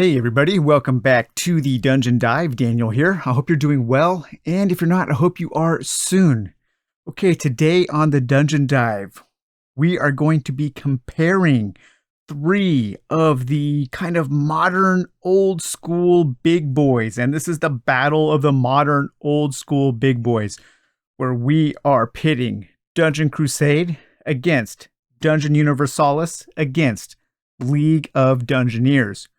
Hey everybody, welcome back to the Dungeon Dive. Daniel here. I hope you're doing well, and if you're not, I hope you are soon. Okay, today on the Dungeon Dive, we are going to be comparing three of the kind of modern old school big boys, and this is the battle of the modern old school big boys, where we are pitting Dungeon Crusade against Dungeon Universalis against League of Dungeoneers.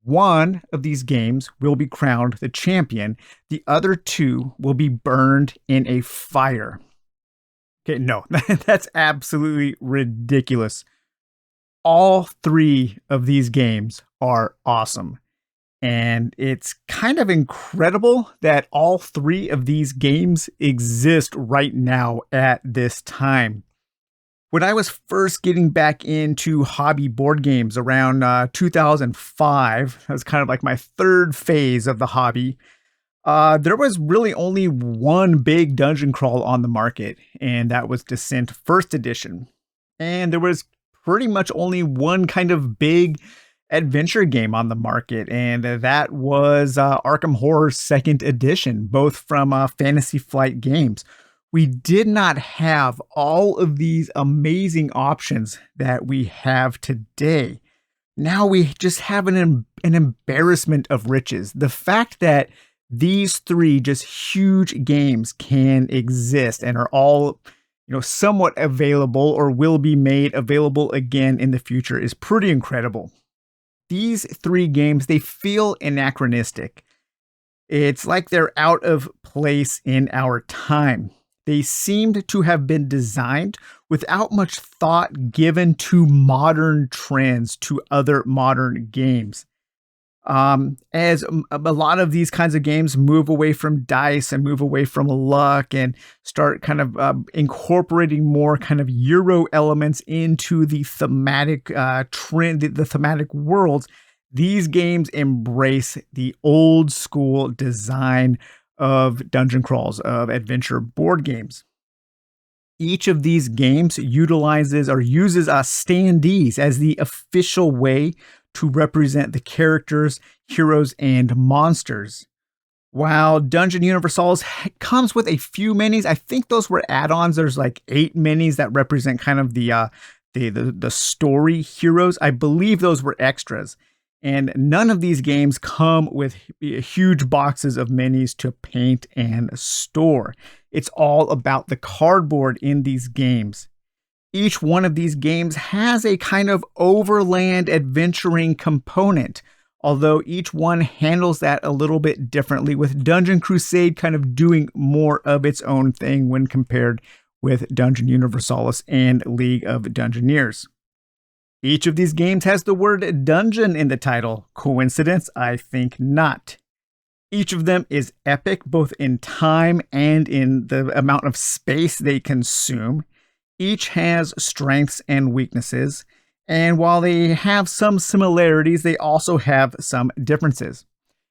One of these games will be crowned the champion. The other two will be burned in a fire. Okay, no, that's absolutely ridiculous. All three of these games are awesome. And it's kind of incredible that all three of these games exist right now at this time. When I was first getting back into hobby board games around 2005, that was kind of like my third phase of the hobby, there was really only one big dungeon crawl on the market, and that was Descent First Edition. And there was pretty much only one kind of big adventure game on the market, and that was Arkham Horror Second Edition, both from Fantasy Flight Games. We did not have all of these amazing options that we have today. Now we just have an embarrassment of riches. The fact that these three just huge games can exist and are all, somewhat available or will be made available again in the future is pretty incredible. These three games, they feel anachronistic. It's like they're out of place in our time. They seemed to have been designed without much thought given to modern trends, to other modern games. As a lot of these kinds of games move away from dice and move away from luck and start kind of incorporating more kind of Euro elements into the thematic trend, the thematic worlds, these games embrace the old school design of dungeon crawls, of adventure board games. Each of these games utilizes or uses standees as the official way to represent the characters, heroes, and monsters. While Dungeon Universalis comes with a few minis, I think those were add-ons. There's like 8 minis that represent kind of the story heroes. I believe those were extras. And none of these games come with huge boxes of minis to paint and store. It's all about the cardboard in these games. Each one of these games has a kind of overland adventuring component, although each one handles that a little bit differently, with Dungeon Crusade kind of doing more of its own thing when compared with Dungeon Universalis and League of Dungeoneers. Each of these games has the word dungeon in the title. Coincidence? I think not. Each of them is epic, both in time and in the amount of space they consume. Each has strengths and weaknesses, and while they have some similarities, they also have some differences.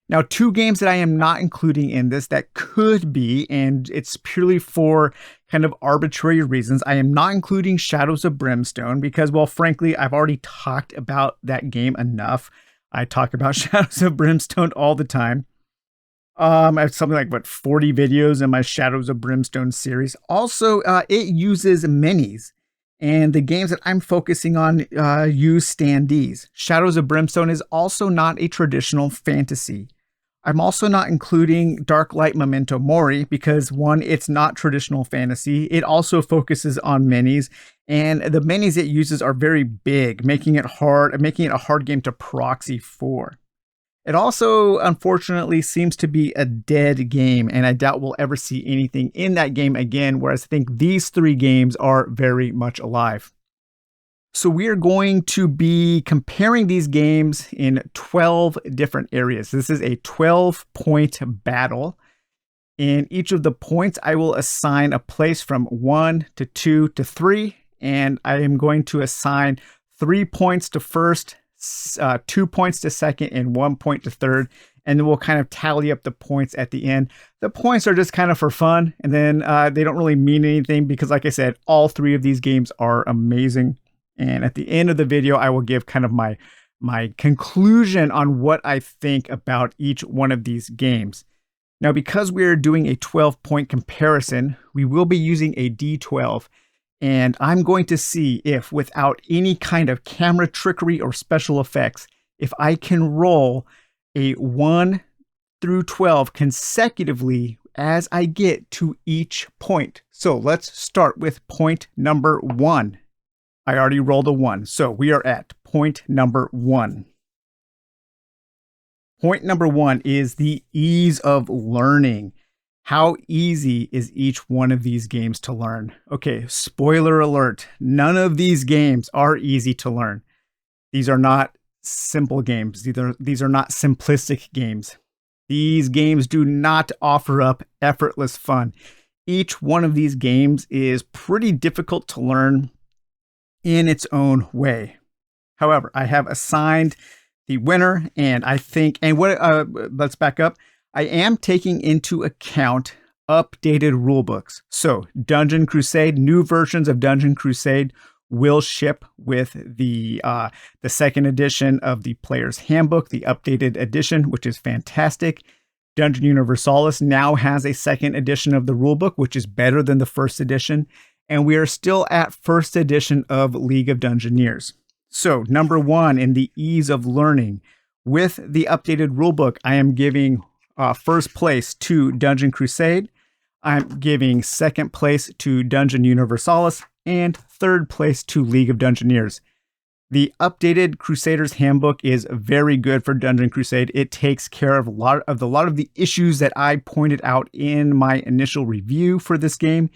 Now, 2 games that I am not including in this that could be, and it's purely for kind of arbitrary reasons. I am not including Shadows of Brimstone because, well, frankly, I've already talked about that game enough. I talk about Shadows of Brimstone all the time. I have something like, 40 videos in my Shadows of Brimstone series. Also, it uses minis. And the games that I'm focusing on use standees. Shadows of Brimstone is also not a traditional fantasy. I'm also not including Darklight Memento Mori because, one, it's not traditional fantasy. It also focuses on minis, and the minis it uses are very big, making it a hard game to proxy for. It also, unfortunately, seems to be a dead game, and I doubt we'll ever see anything in that game again, whereas I think these 3 games are very much alive. So we are going to be comparing these games in 12 different areas. This is a 12-point battle. In each of the points, I will assign a place from 1 to 2 to 3, and I am going to assign 3 points to first, 2 points to second, and 1 point to third, and then we'll kind of tally up the points at the end. The points are just kind of for fun, and then they don't really mean anything because, like I said, all 3 of these games are amazing. And at the end of the video, I will give kind of my my conclusion on what I think about each one of these games. Now, because we're doing a 12-point comparison, we will be using a D12, and I'm going to see if, without any kind of camera trickery or special effects, if I can roll a 1 through 12 consecutively as I get to each point. So let's start with point number 1. I already rolled a 1, so we are at point number 1. Point number 1 is the ease of learning. How easy is each one of these games to learn? Okay, spoiler alert, none of these games are easy to learn. These are not simple games. These are not simplistic games. These games do not offer up effortless fun. Each one of these games is pretty difficult to learn in its own way. However, I have assigned the winner, and I think, let's back up. I am taking into account updated rulebooks. So Dungeon Crusade, new versions of Dungeon Crusade will ship with the second edition of the Player's Handbook, the updated edition, which is fantastic. Dungeon Universalis now has a second edition of the rulebook, which is better than the first edition. And we are still at first edition of League of Dungeoneers. So number 1 in the ease of learning. With the updated rulebook, I am giving first place to Dungeon Crusade. I'm giving second place to Dungeon Universalis and third place to League of Dungeoneers. The updated Crusader's Handbook is very good for Dungeon Crusade. It takes care of a lot of the issues that I pointed out in my initial review for this game.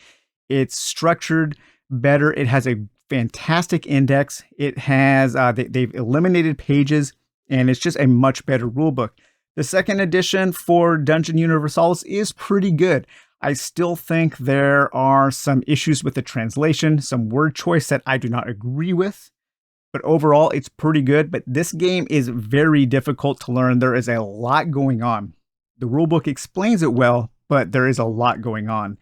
It's structured better. It has a fantastic index. It has they've eliminated pages, and it's just a much better rulebook. The second edition for Dungeon Universalis is pretty good. I still think there are some issues with the translation, some word choice that I do not agree with, but overall it's pretty good. But this game is very difficult to learn. There is a lot going on. The rulebook explains it well, but there is a lot going on.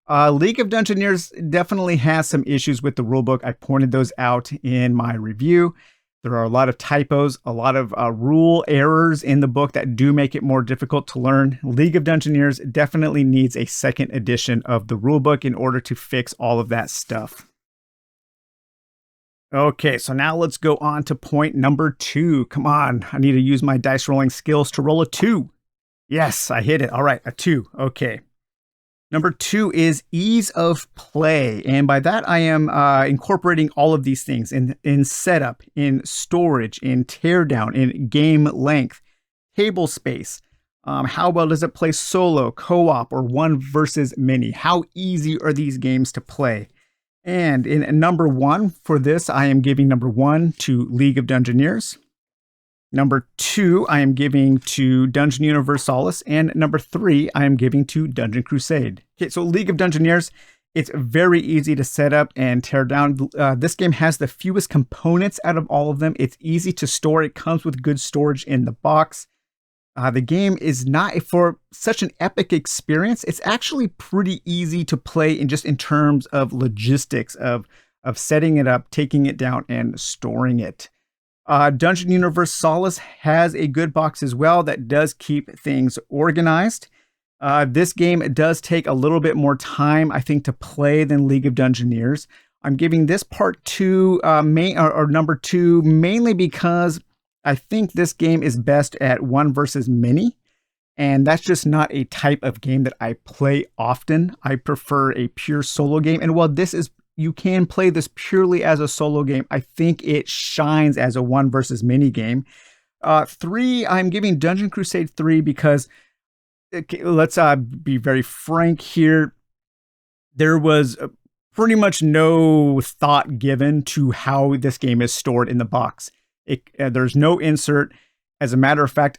League of Dungeoneers definitely has some issues with the rulebook. I pointed those out in my review. There are a lot of typos, a lot of rule errors in the book that do make it more difficult to learn. League of Dungeoneers definitely needs a second edition of the rulebook in order to fix all of that stuff. Okay, so now let's go on to point number 2. Come on, I need to use my dice rolling skills to roll a 2. Yes, I hit it. All right, a 2. Okay. Number 2 is ease of play. And by that, I am incorporating all of these things in setup, in storage, in teardown, in game length, table space. How well does it play solo, co-op, or one versus many? How easy are these games to play? And in number 1 for this, I am giving number 1 to League of Dungeoneers. Number 2, I am giving to Dungeon Universalis. And number 3, I am giving to Dungeon Crusade. Okay, so League of Dungeoneers, it's very easy to set up and tear down. This game has the fewest components out of all of them. It's easy to store. It comes with good storage in the box. The game is not for such an epic experience. It's actually pretty easy to play in terms of logistics of setting it up, taking it down, and storing it. Dungeon Universalis has a good box as well that does keep things organized. This game does take a little bit more time, I think, to play than League of Dungeoneers. I'm giving this part 2, number 2, mainly because I think this game is best at one versus many. And that's just not a type of game that I play often. I prefer a pure solo game. And while you can play this purely as a solo game, I think it shines as a one versus many game. 3, I'm giving Dungeon Crusade 3 because, let's be very frank here. There was pretty much no thought given to how this game is stored in the box. There's no insert. As a matter of fact,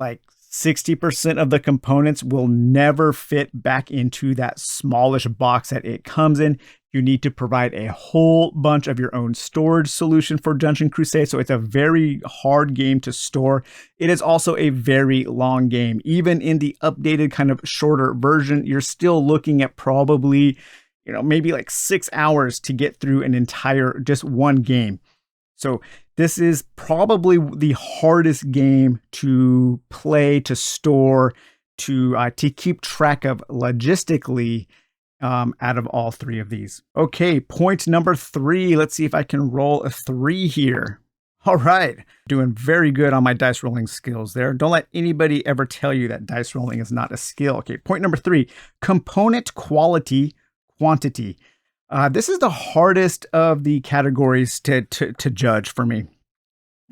like 60% of the components will never fit back into that smallish box that it comes in. You need to provide a whole bunch of your own storage solution for Dungeon Crusade, so it's a very hard game to store. It is also a very long game. Even in the updated kind of shorter version, you're still looking at probably, maybe like 6 hours to get through an entire, just one game. So This is probably the hardest game to play, to store, to keep track of logistically out of all three of these. Okay, point number 3. Let's see if I can roll a 3 here. All right, doing very good on my dice rolling skills there. Don't let anybody ever tell you that dice rolling is not a skill. Okay, point number 3, component quality, quantity. This is the hardest of the categories to judge for me,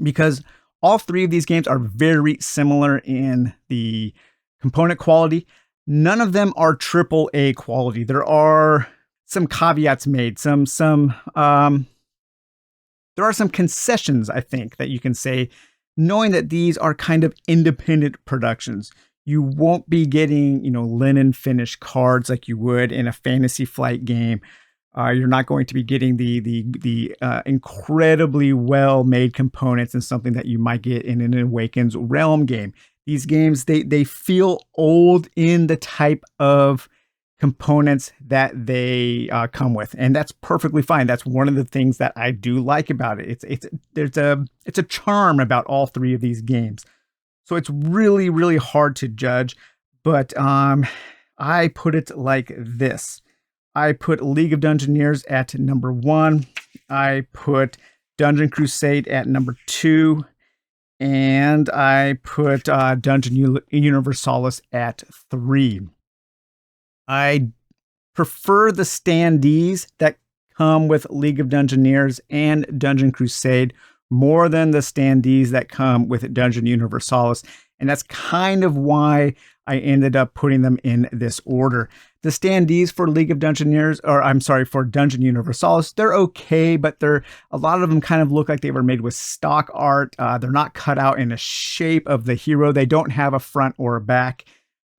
because all three of these games are very similar in the component quality. None of them are AAA quality. There are some caveats made, there are some concessions, I think, that you can say, knowing that these are kind of independent productions. You won't be getting, linen finished cards like you would in a Fantasy Flight game. You're not going to be getting the incredibly well-made components in something that you might get in an Awakens Realm game. These games, they feel old in the type of components that they come with, and that's perfectly fine. That's one of the things that I do like about it. It's a charm about all three of these games. So it's really, really hard to judge, but I put it like this. I put League of Dungeoneers at number 1. I put Dungeon Crusade at number 2. And I put Dungeon Universalis at 3. I prefer the standees that come with League of Dungeoneers and Dungeon Crusade more than the standees that come with Dungeon Universalis. And that's kind of why I ended up putting them in this order. The standees for League of Dungeoneers, for Dungeon Universalis, they're okay, but a lot of them kind of look like they were made with stock art. They're not cut out in the shape of the hero. They don't have a front or a back.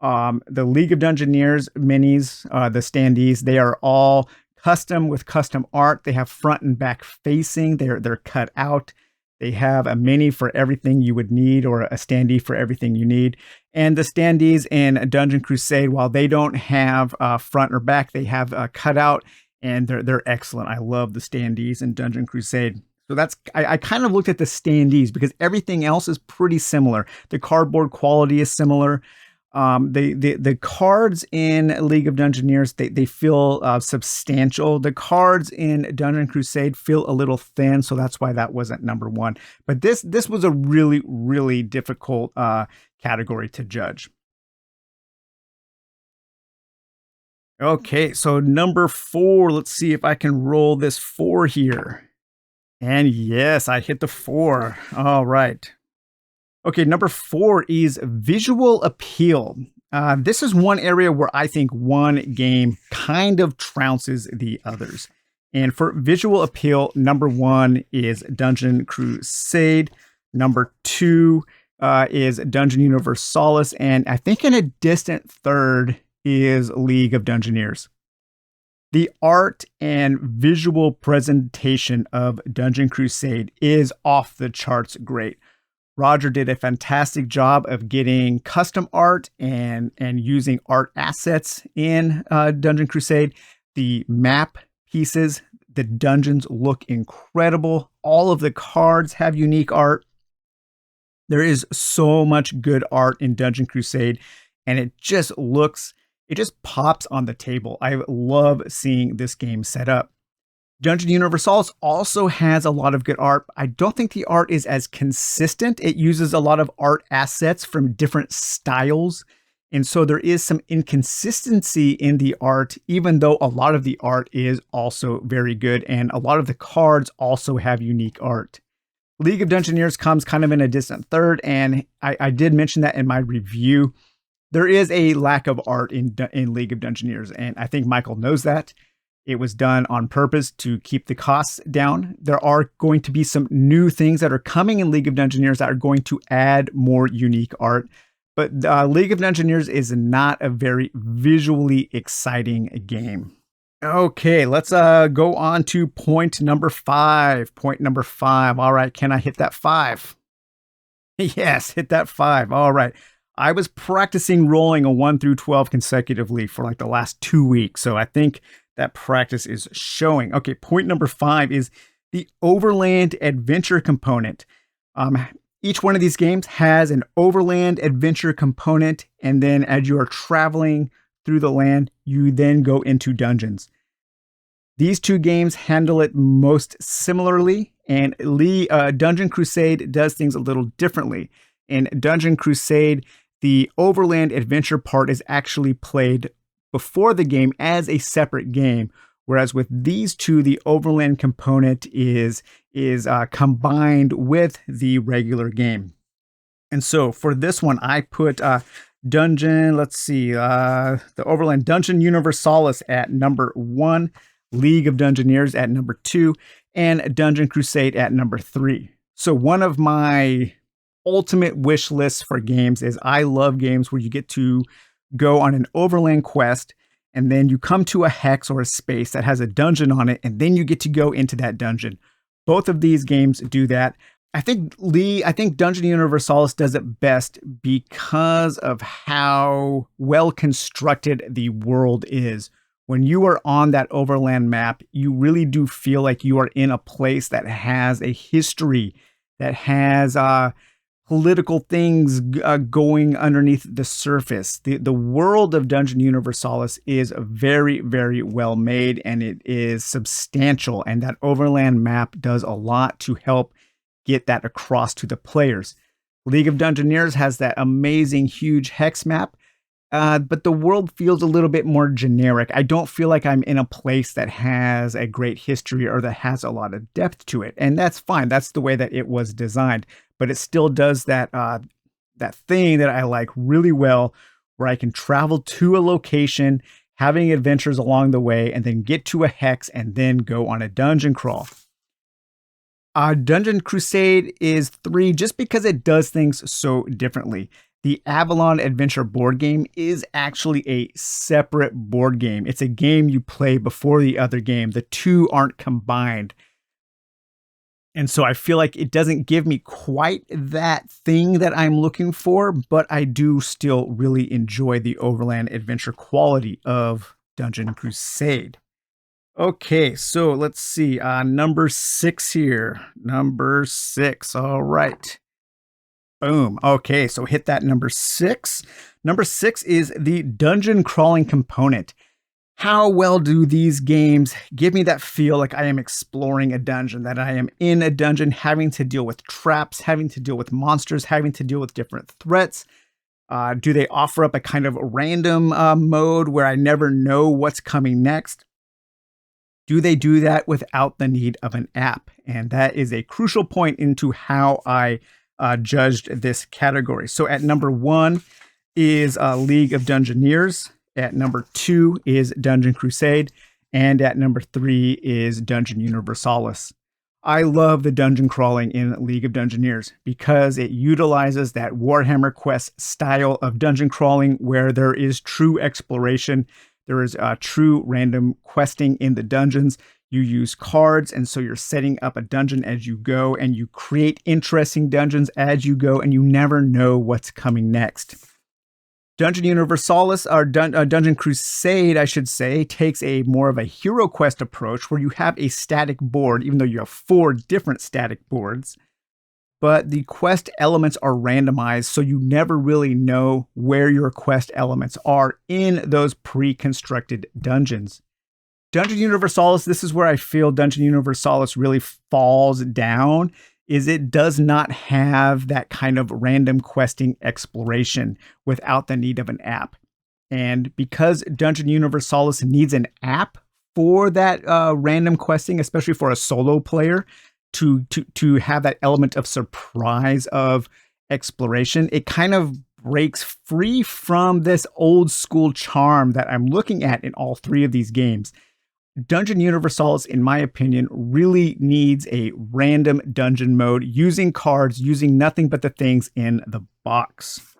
The League of Dungeoneers minis, the standees, they are all custom with custom art. They have front and back facing. They're cut out. They have a mini for everything you would need, or a standee for everything you need. And the standees in Dungeon Crusade, while they don't have front or back, they have cut out, and they're excellent. I love the standees in Dungeon Crusade. So I kind of looked at the standees because everything else is pretty similar. The cardboard quality is similar. The cards in League of Dungeoneers, they feel substantial. The cards in Dungeon Crusade feel a little thin, so that's why that wasn't number 1. But this was a really, really difficult category to judge. Okay, so number 4, let's see if I can roll this 4 here. And yes, I hit the 4. All right. Okay, number 4 is visual appeal. This is one area where I think one game kind of trounces the others. And for visual appeal, number 1 is Dungeon Crusade. Number 2 is Dungeon Universalis. And I think in a distant third is League of Dungeoneers. The art and visual presentation of Dungeon Crusade is off the charts great. Roger did a fantastic job of getting custom art and using art assets in Dungeon Crusade. The map pieces, the dungeons look incredible. All of the cards have unique art. There is so much good art in Dungeon Crusade, and it just pops on the table. I love seeing this game set up. Dungeon Universalis also has a lot of good art. I don't think the art is as consistent. It uses a lot of art assets from different styles. And so there is some inconsistency in the art, even though a lot of the art is also very good. And a lot of the cards also have unique art. League of Dungeoneers comes kind of in a distant third. And I did mention that in my review. There is a lack of art in League of Dungeoneers. And I think Michael knows that. It was done on purpose to keep the costs down. There are going to be some new things that are coming in League of Dungeoneers that are going to add more unique art. But League of Dungeoneers is not a very visually exciting game. Okay, let's go on to point number 5. Point number 5. All right, can I hit that 5? Yes, hit that 5. All right. I was practicing rolling a 1 through 12 consecutively for like the last 2 weeks. So I think that practice is showing. Okay, point number 5 is the Overland adventure component. Each one of these games has an Overland adventure component, and then as you are traveling through the land, you then go into dungeons. These two games handle it most similarly, and Dungeon Crusade does things a little differently. In Dungeon Crusade, the Overland adventure part is actually played before the game as a separate game, whereas with these two, the Overland component is combined with the regular game. And so for this one, I put the Overland Dungeon Universalis at number 1, League of Dungeoneers at number 2, and Dungeon Crusade at number 3. So one of my ultimate wish lists for games is I love games where you get to go on an Overland quest, and then you come to a hex or a space that has a dungeon on it, and then you get to go into that dungeon. Both of these games do that. I think Dungeon Universalis does it best because of how well constructed the world is. When you are on that Overland map, you really do feel like you are in a place that has a history, that has political things going underneath the surface. The world of Dungeon Universalis is very, very well made, and it is substantial, and that Overland map does a lot to help get that across to the players. League of Dungeoneers has that amazing huge hex map, but the world feels a little bit more generic. I don't feel like I'm in a place that has a great history or that has a lot of depth to it, and that's fine. That's the way that it was designed, but it still does that thing that I like really well, where I can travel to a location, having adventures along the way, and then get to a hex and then go on a dungeon crawl. Dungeon Crusade is 3 just because it does things so differently. The Avalon Adventure board game is actually a separate board game. It's a game you play before the other game. The two aren't combined. And so I feel like it doesn't give me quite that thing that I'm looking for, but I do still really enjoy the Overland adventure quality of Dungeon Crusade. Okay, so let's see. Number 6 here. Number 6. All right. Boom. Okay, so hit that number 6. Number 6 is the dungeon crawling component. How well do these games give me that feel like I am exploring a dungeon, that I am in a dungeon, having to deal with traps, having to deal with monsters, having to deal with different threats? Do they offer up a kind of random mode where I never know what's coming next? Do they do that without the need of an app? And that is a crucial point into how I judged this category. So at number 1 is League of Dungeoneers. At number 2 is Dungeon Crusade. And at number 3 is Dungeon Universalis. I love the dungeon crawling in League of Dungeoneers because it utilizes that Warhammer Quest style of dungeon crawling where there is true exploration. There is true random questing in the dungeons. You use cards, and so you're setting up a dungeon as you go, and you create interesting dungeons as you go, and you never know what's coming next. Dungeon Universalis, or Dungeon Crusade, I should say, takes a more of a hero quest approach where you have a static board, even though you have 4 different static boards. But the quest elements are randomized, so you never really know where your quest elements are in those pre-constructed dungeons. Dungeon Universalis, this is where I feel Dungeon Universalis really falls down, is it does not have that kind of random questing exploration without the need of an app. And because Dungeon Universalis needs an app for that random questing, especially for a solo player, to have that element of surprise of exploration, it kind of breaks free from this old school charm that I'm looking at in all 3 of these games. Dungeon Universalis, in my opinion, really needs a random dungeon mode, using cards, using nothing but the things in the box.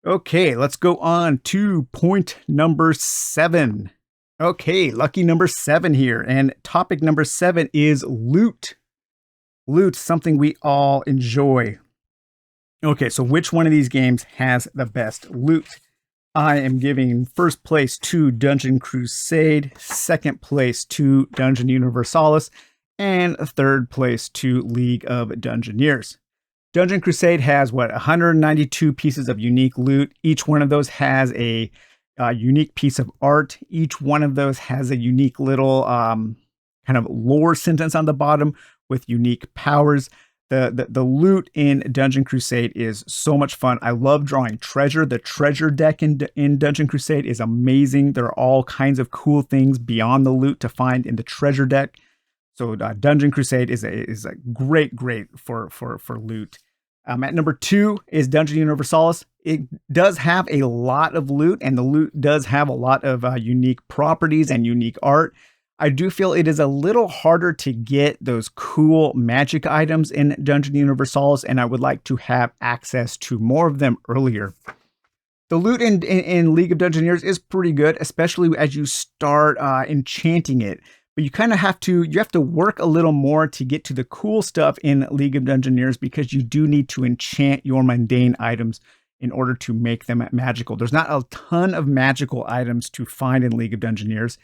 Okay, let's go on to point number 7. Okay, lucky number 7 here. And topic number 7 is loot. Loot, something we all enjoy. Okay, so which one of these games has the best loot? I am giving first place to Dungeon Crusade, second place to Dungeon Universalis, and third place to League of Dungeoneers. Dungeon Crusade has, 192 pieces of unique loot. Each one of those has a unique piece of art. Each one of those has a unique little kind of lore sentence on the bottom with unique powers. The loot in Dungeon Crusade is so much fun. I love drawing treasure. The treasure deck in Dungeon Crusade is amazing. There are all kinds of cool things beyond the loot to find in the treasure deck. So Dungeon Crusade is a great for loot. At number 2 is Dungeon Universalis. It does have a lot of loot, and the loot does have a lot of unique properties and unique art. I do feel it is a little harder to get those cool magic items in Dungeon Universalis, and I would like to have access to more of them earlier. The loot in League of Dungeoneers is pretty good, especially as you start enchanting it. But you kind of have to work a little more to get to the cool stuff in League of Dungeoneers, because you do need to enchant your mundane items in order to make them magical. There's not a ton of magical items to find in League of Dungeoneers.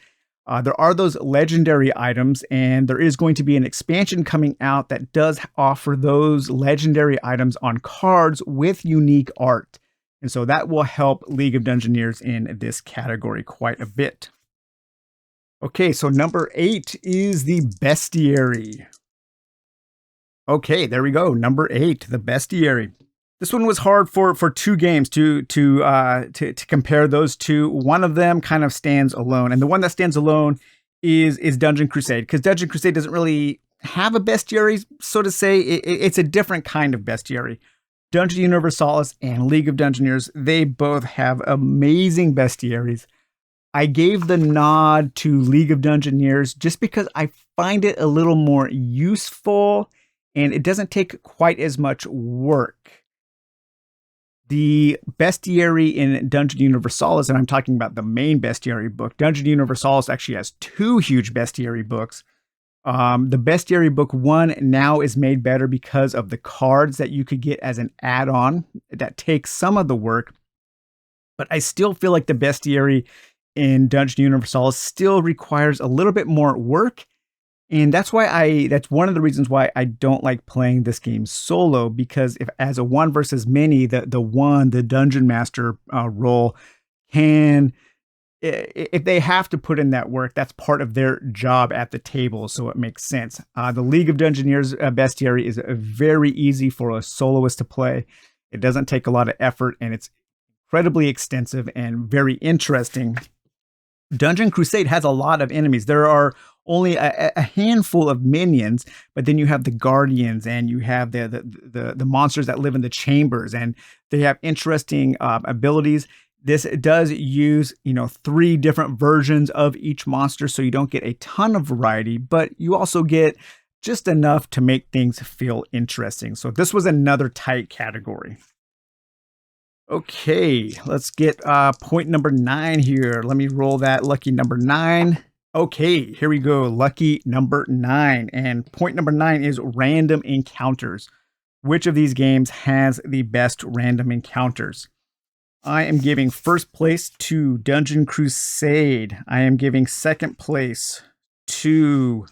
There are those legendary items, and there is going to be an expansion coming out that does offer those legendary items on cards with unique art. And so that will help League of Dungeoneers in this category quite a bit. Okay, so number 8 is the Bestiary. Okay, there we go. Number 8, the Bestiary. This one was hard for 2 games to compare those two. One of them kind of stands alone, and the one that stands alone is Dungeon Crusade, because Dungeon Crusade doesn't really have a Bestiary, so to say. It's a different kind of Bestiary. Dungeon Universalis and League of Dungeoneers, they both have amazing Bestiaries. I gave the nod to League of Dungeoneers just because I find it a little more useful, and it doesn't take quite as much work. The Bestiary in Dungeon Universalis, and I'm talking about the main Bestiary book. Dungeon Universalis actually has 2 huge Bestiary books. The Bestiary book 1 now is made better because of the cards that you could get as an add-on that takes some of the work. But I still feel like the Bestiary in Dungeon Universalis still requires a little bit more work. And that's that's one of the reasons why I don't like playing this game solo, because if as a 1 versus many, the dungeon master role if they have to put in that work, that's part of their job at the table. So it makes sense. The League of Dungeoneers Bestiary is very easy for a soloist to play. It doesn't take a lot of effort, and it's incredibly extensive and very interesting. Dungeon Crusade has a lot of enemies. There are only a handful of minions, but then you have the guardians, and you have the monsters that live in the chambers, and they have interesting abilities. This does use 3 different versions of each monster, so you don't get a ton of variety, but you also get just enough to make things feel interesting. So this was another tight category. Okay, let's get point number 9 here. Let me roll that lucky number 9. Okay, here we go. Lucky number 9. And point number 9 is random encounters. Which of these games has the best random encounters? I am giving first place to Dungeon Crusade. I am giving second place to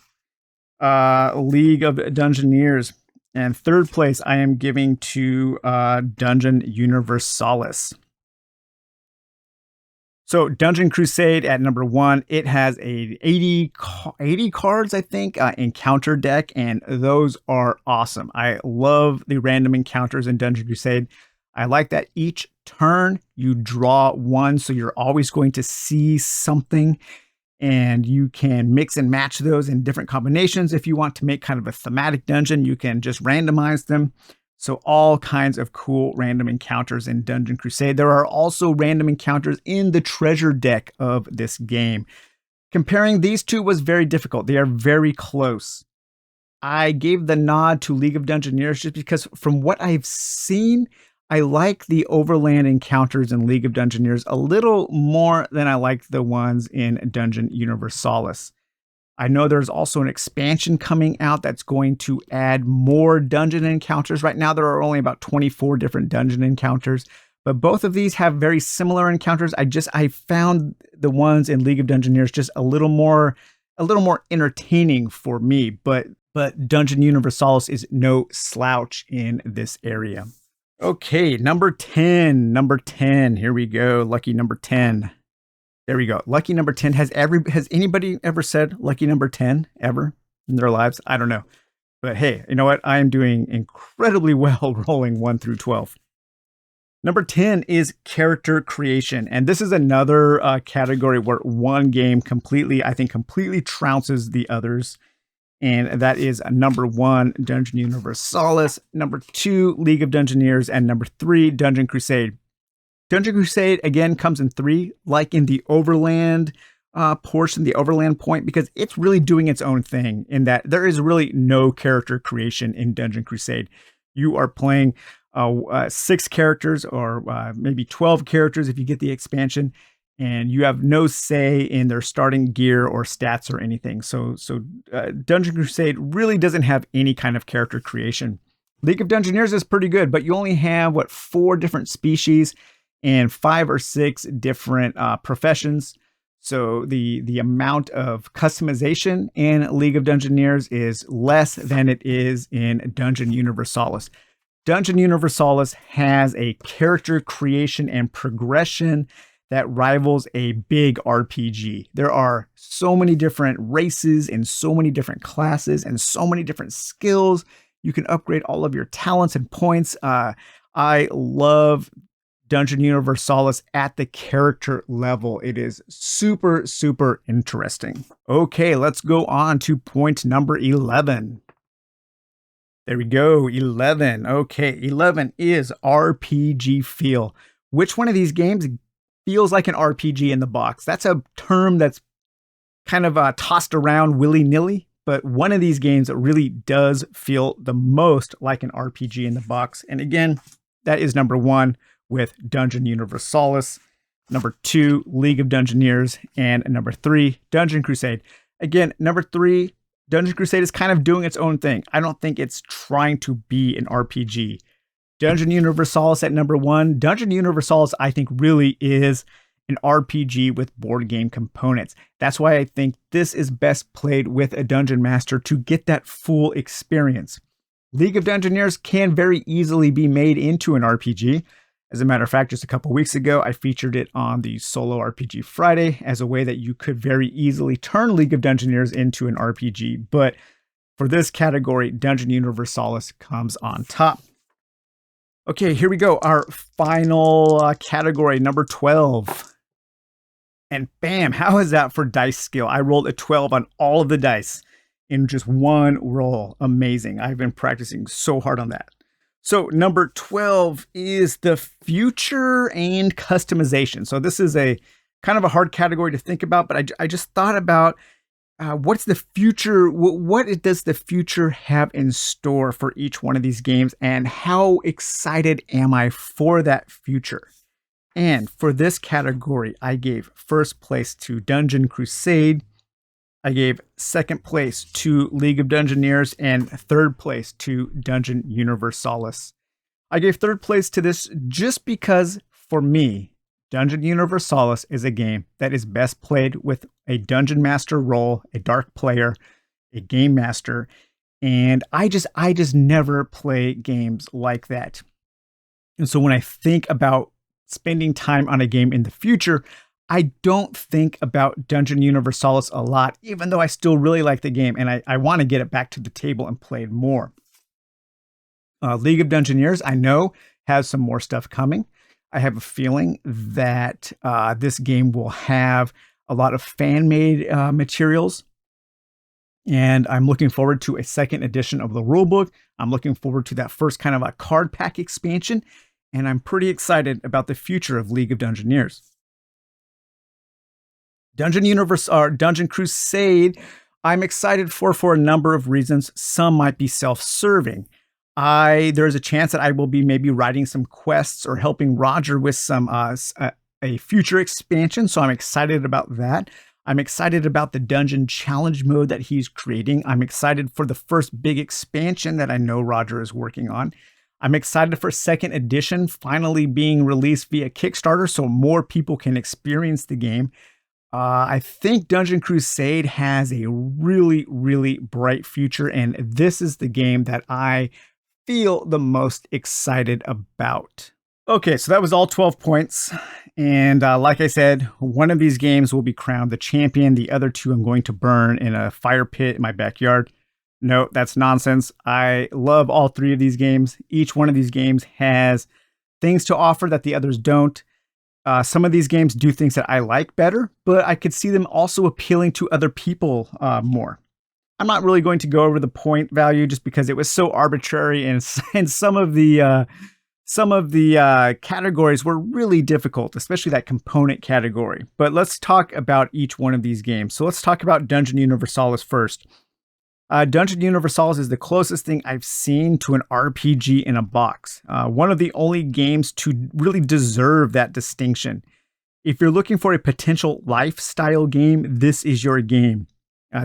League of Dungeoneers. And third place, I am giving to Dungeon Universalis. So Dungeon Crusade at number 1, it has a 80 cards, I think, encounter deck, and those are awesome. I love the random encounters in Dungeon Crusade. I like that each turn you draw 1, so you're always going to see something, and you can mix and match those in different combinations. If you want to make kind of a thematic dungeon, you can just randomize them. So all kinds of cool random encounters in Dungeon Crusade. There are also random encounters in the treasure deck of this game. Comparing these two was very difficult. They are very close. I gave the nod to League of Dungeoneers just because from what I've seen, I like the Overland encounters in League of Dungeoneers a little more than I like the ones in Dungeon Universalis. I know there's also an expansion coming out that's going to add more dungeon encounters. Right now, there are only about 24 different dungeon encounters, but both of these have very similar encounters. I found the ones in League of Dungeoneers just a little more a little more entertaining for me, but Dungeon Universalis is no slouch in this area. Okay, number 10. Number 10. Here we go. Lucky number 10. There we go. Lucky number 10. Has anybody ever said lucky number 10 ever in their lives? I don't know. But hey, you know what? I am doing incredibly well rolling 1 through 12. Number 10 is character creation. And this is another category where one game completely trounces the others. And that is number 1, Dungeon Universalis, number 2, League of Dungeoneers, and number 3, Dungeon Crusade. Dungeon Crusade, again, comes in 3, like in the Overland portion, the Overland point, because it's really doing its own thing in that there is really no character creation in Dungeon Crusade. You are playing 6 characters or maybe 12 characters if you get the expansion, and you have no say in their starting gear or stats or anything. So Dungeon Crusade really doesn't have any kind of character creation. League of Dungeoneers is pretty good, but you only have, 4 different species and 5 or 6 different professions. So the amount of customization in League of Dungeoneers is less than it is in Dungeon Universalis. Dungeon Universalis has a character creation and progression that rivals a big RPG. There are so many different races and so many different classes and so many different skills. You can upgrade all of your talents and points. I love Dungeon Universalis at the character level. It is super, super interesting. Okay, let's go on to point number 11. There we go, 11. Okay, 11 is RPG feel. Which one of these games feels like an RPG in the box? That's a term that's kind of tossed around willy-nilly, but one of these games really does feel the most like an RPG in the box. And again, that is number 1 with Dungeon Universalis, number 2, League of Dungeoneers, and number 3, Dungeon Crusade. Again, number 3, Dungeon Crusade is kind of doing its own thing. I don't think it's trying to be an RPG. Dungeon Universalis at number 1. Dungeon Universalis, I think, really is an RPG with board game components. That's why I think this is best played with a Dungeon Master to get that full experience. League of Dungeoneers can very easily be made into an RPG. As a matter of fact, just a couple weeks ago, I featured it on the Solo RPG Friday as a way that you could very easily turn League of Dungeoneers into an RPG. But for this category, Dungeon Universalis comes on top. Okay, here we go. Our final category, number 12. And bam, how is that for dice skill? I rolled a 12 on all of the dice in just one roll. Amazing. I've been practicing so hard on that. So number 12 is the future and customization. So this is a kind of a hard category to think about, but I just thought about what's the future? What does the future have in store for each one of these games, and how excited am I for that future? And for this category, I gave first place to Dungeon Crusade. I gave second place to League of Dungeoneers and third place to Dungeon Universalis. I gave third place to this just because, for me, Dungeon Universalis is a game that is best played with a Dungeon Master role, a Dark Player, a Game Master, and I just never play games like that. And so when I think about spending time on a game in the future, I don't think about Dungeon Universalis a lot, even though I still really like the game and I want to get it back to the table and play it more. League of Dungeoneers, I know, has some more stuff coming. I have a feeling that this game will have a lot of fan-made materials. And I'm looking forward to a second edition of the rulebook. I'm looking forward to that first kind of a card pack expansion. And I'm pretty excited about the future of League of Dungeoneers. Dungeon Crusade, I'm excited for a number of reasons. Some might be self-serving. There's a chance that I will be maybe writing some quests or helping Roger with some a future expansion. So I'm excited about that. I'm excited about the dungeon challenge mode that he's creating. I'm excited for the first big expansion that I know Roger is working on. I'm excited for second edition finally being released via Kickstarter so more people can experience the game. I think Dungeon Crusade has a really, really bright future, and this is the game that I feel the most excited about. Okay, so that was all 12 points. And like I said, one of these games will be crowned the champion. The other two I'm going to burn in a fire pit in my backyard. No, that's nonsense. I love all three of these games. Each one of these games has things to offer that the others don't. Some of these games do things that I like better, but I could see them also appealing to other people more. I'm not really going to go over the point value just because it was so arbitrary, and some of the categories were really difficult, especially that component category. But let's talk about each one of these games. So let's talk about Dungeon Universalis first. Dungeon Universalis is the closest thing I've seen to an RPG in a box. One of the only games to really deserve that distinction. If you're looking for a potential lifestyle game, this is your game.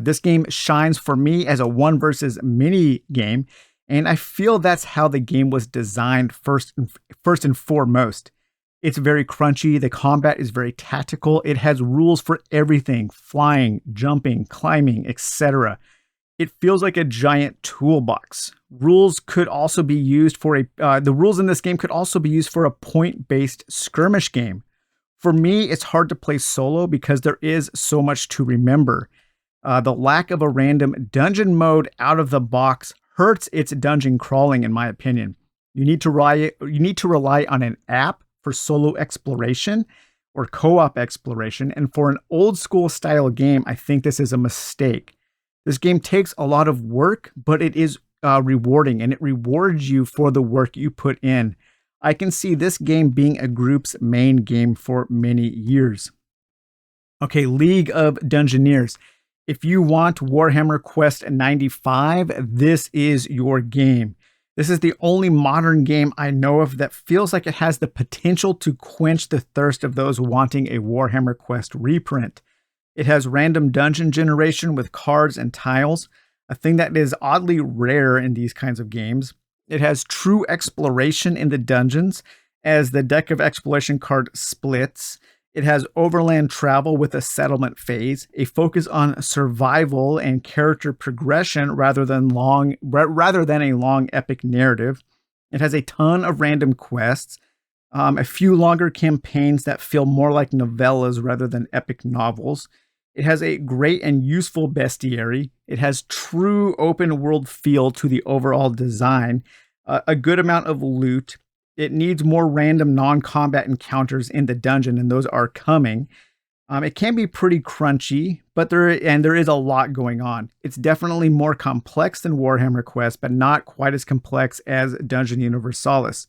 This game shines for me as a one versus many game, and I feel that's how the game was designed first and foremost. It's very crunchy, the combat is very tactical, it has rules for everything, flying, jumping, climbing, etc. It feels like a giant toolbox. Rules could also be used for the rules in this game could also be used for a point-based skirmish game. For me, it's hard to play solo because there is so much to remember. The lack of a random dungeon mode out of the box hurts its dungeon crawling, in my opinion. You need to rely on an app for solo exploration or co-op exploration, and for an old school style game, I think this is a mistake. This game takes a lot of work, but it is rewarding, and it rewards you for the work you put in. I can see this game being a group's main game for many years. Okay, League of Dungeoneers. If you want Warhammer Quest 95, this is your game. This is the only modern game I know of that feels like it has the potential to quench the thirst of those wanting a Warhammer Quest reprint. It has random dungeon generation with cards and tiles, a thing that is oddly rare in these kinds of games. It has true exploration in the dungeons, as the deck of exploration card splits. It has overland travel with a settlement phase, a focus on survival and character progression rather than a long epic narrative. It has a ton of random quests, a few longer campaigns that feel more like novellas rather than epic novels. It has a great and useful bestiary. It has true open world feel to the overall design, a good amount of loot. It needs more random non-combat encounters in the dungeon, and those are coming. It can be pretty crunchy, but there is a lot going on. It's definitely more complex than Warhammer Quest, but not quite as complex as Dungeon Universalis.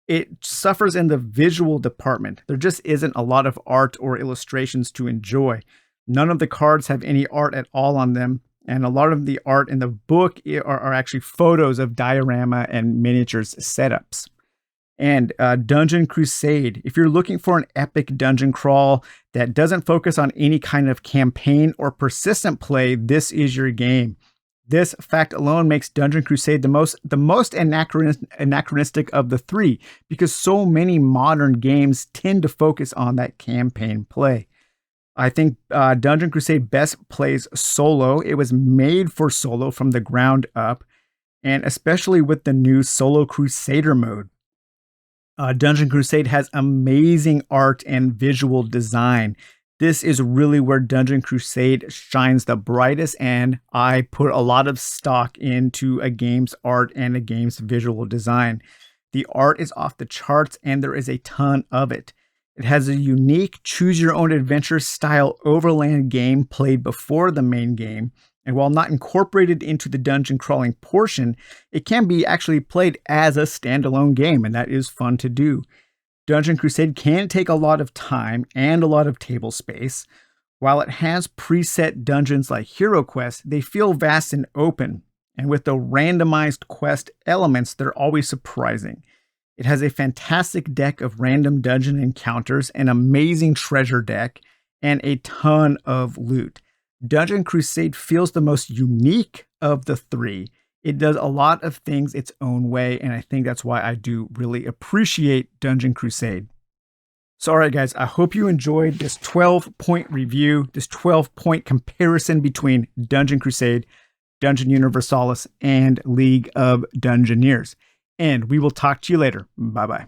It suffers in the visual department. There just isn't a lot of art or illustrations to enjoy. None of the cards have any art at all on them, and a lot of the art in the book are actually photos of diorama and miniatures setups. And Dungeon Crusade. If you're looking for an epic dungeon crawl that doesn't focus on any kind of campaign or persistent play, this is your game. This fact alone makes Dungeon Crusade the most anachronistic of the three, because so many modern games tend to focus on that campaign play. I think Dungeon Crusade best plays solo. It was made for solo from the ground up, and especially with the new Solo Crusader mode. Dungeon Crusade has amazing art and visual design. This is really where Dungeon Crusade shines the brightest, and I put a lot of stock into a game's art and a game's visual design. The art is off the charts, and there is a ton of it. It has a unique choose-your-own-adventure style Overland game played before the main game, and while not incorporated into the dungeon crawling portion, it can be actually played as a standalone game, and that is fun to do. Dungeon Crusade can take a lot of time and a lot of table space. While it has preset dungeons like Hero Quest, they feel vast and open, and with the randomized quest elements, they're always surprising. It has a fantastic deck of random dungeon encounters, an amazing treasure deck, and a ton of loot. Dungeon Crusade feels the most unique of the three. It does a lot of things its own way, and I think that's why I do really appreciate Dungeon Crusade. So, all right, guys, I hope you enjoyed this 12-point review, this 12-point comparison between Dungeon Crusade, Dungeon Universalis, and League of Dungeoneers. And we will talk to you later. Bye-bye.